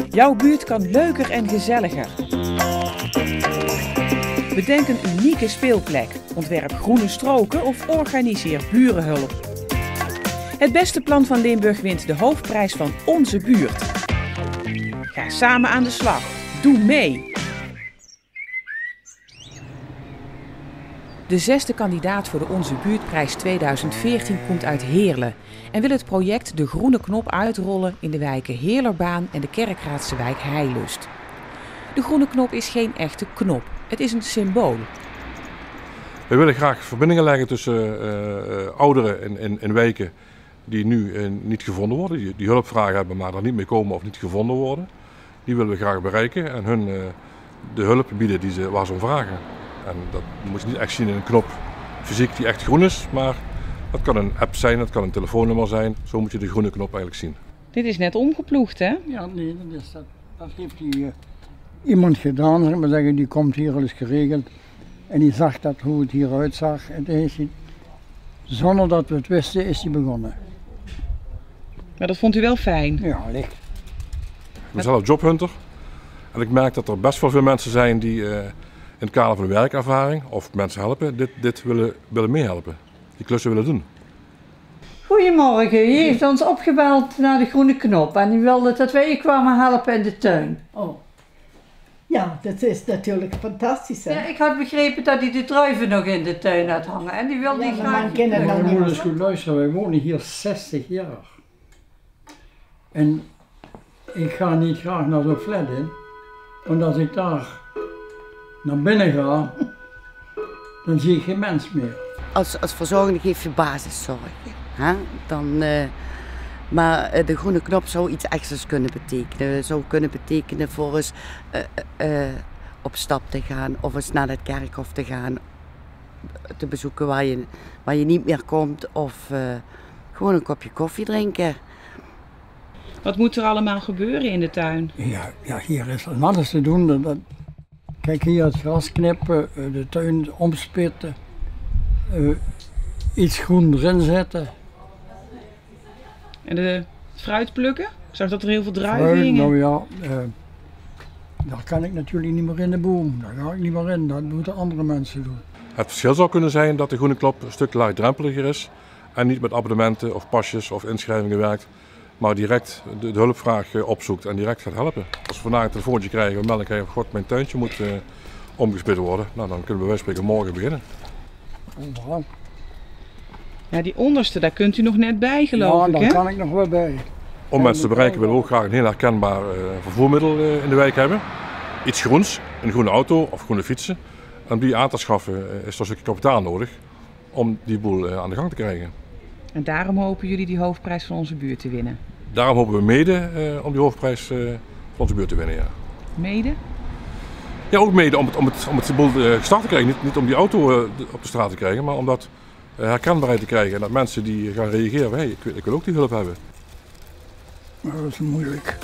Jouw buurt kan leuker en gezelliger. Bedenk een unieke speelplek, ontwerp groene stroken of organiseer burenhulp. Het beste plan van Limburg wint de hoofdprijs van Onze Buurt. Ga samen aan de slag. Doe mee! De 6e kandidaat voor de Onze Buurtprijs 2014 komt uit Heerlen en wil het project De Groene Knop uitrollen in de wijken Heerlerbaan en de Kerkraadse wijk Heilust. De groene knop is geen echte knop, het is een symbool. We willen graag verbindingen leggen tussen ouderen in wijken die nu niet gevonden worden, die hulpvragen hebben maar er niet mee komen of niet gevonden worden. Die willen we graag bereiken en hun de hulp bieden waar ze om vragen. En dat moet je niet echt zien in een knop fysiek die echt groen is, maar dat kan een app zijn, dat kan een telefoonnummer zijn. Zo moet je de groene knop eigenlijk zien. Dit is net omgeploegd, hè? Ja, nee, dat heeft iemand gedaan, zeg maar zeggen, die komt hier al eens geregeld. En die zag dat hoe het hieruit zag. En zonder dat we het wisten is hij begonnen. Maar dat vond u wel fijn? Ja, licht. Ik ben zelf jobhunter en ik merk dat er best wel veel mensen zijn die in het kader van de werkervaring of mensen helpen, dit willen meehelpen. Die klussen willen doen. Goedemorgen, u heeft ons opgebeld naar de groene knop en u wilde dat wij je kwamen helpen in de tuin. Oh. Ja, dat is natuurlijk fantastisch. Hè? Ja, ik had begrepen dat hij de druiven nog in de tuin had hangen en die wilde Ja, die maar graag... mijn kinderen Ja, nog we niet. moeten eens goed luisteren, wij wonen hier 60 jaar. En ik ga niet graag naar zo'n flat in, want als ik daar naar binnen ga, dan zie ik geen mens meer. Als verzorgende geef je basiszorg. Hè? Maar de groene knop zou iets extra's kunnen betekenen. Zou kunnen betekenen voor eens op stap te gaan of eens naar het kerkhof te gaan. Te bezoeken waar je niet meer komt of gewoon een kopje koffie drinken. Wat moet er allemaal gebeuren in de tuin? Ja, hier is van alles te doen. Kijk, hier het gras knippen, de tuin omspitten, iets groen erin zetten. En het fruit plukken? Ik zag dat er heel veel druiven Fruit, hingen. nou ja, daar kan ik natuurlijk niet meer in de boom. Daar ga ik niet meer in, dat moeten andere mensen doen. Het verschil zou kunnen zijn dat de groene knop een stuk laagdrempeliger is en niet met abonnementen of pasjes of inschrijvingen werkt, maar direct de hulpvraag opzoekt en direct gaat helpen. Als we vandaag een telefoontje krijgen, meld ik, god, mijn tuintje moet omgespit worden, nou, dan kunnen we bij wijze van spreken morgen beginnen. Ja, Ja, die onderste, daar kunt u nog net bij, geloof ik, daar hè? kan ik nog wel bij. Om mensen te bereiken willen we ook graag een heel herkenbaar vervoermiddel in de wijk hebben. Iets groens, een groene auto of groene fietsen. En om die aan te schaffen is er een stukje kapitaal nodig om die boel aan de gang te krijgen. En daarom hopen jullie die hoofdprijs van Onze Buurt te winnen. Daarom hopen we mede om die hoofdprijs van Onze Buurt te winnen. Ja. Mede? Ja, ook mede om het boel gestart te krijgen. Niet om die auto op de straat te krijgen, maar om dat herkenbaarheid te krijgen. En dat mensen die gaan reageren, hey, ik wil ook die hulp hebben. Maar dat is moeilijk.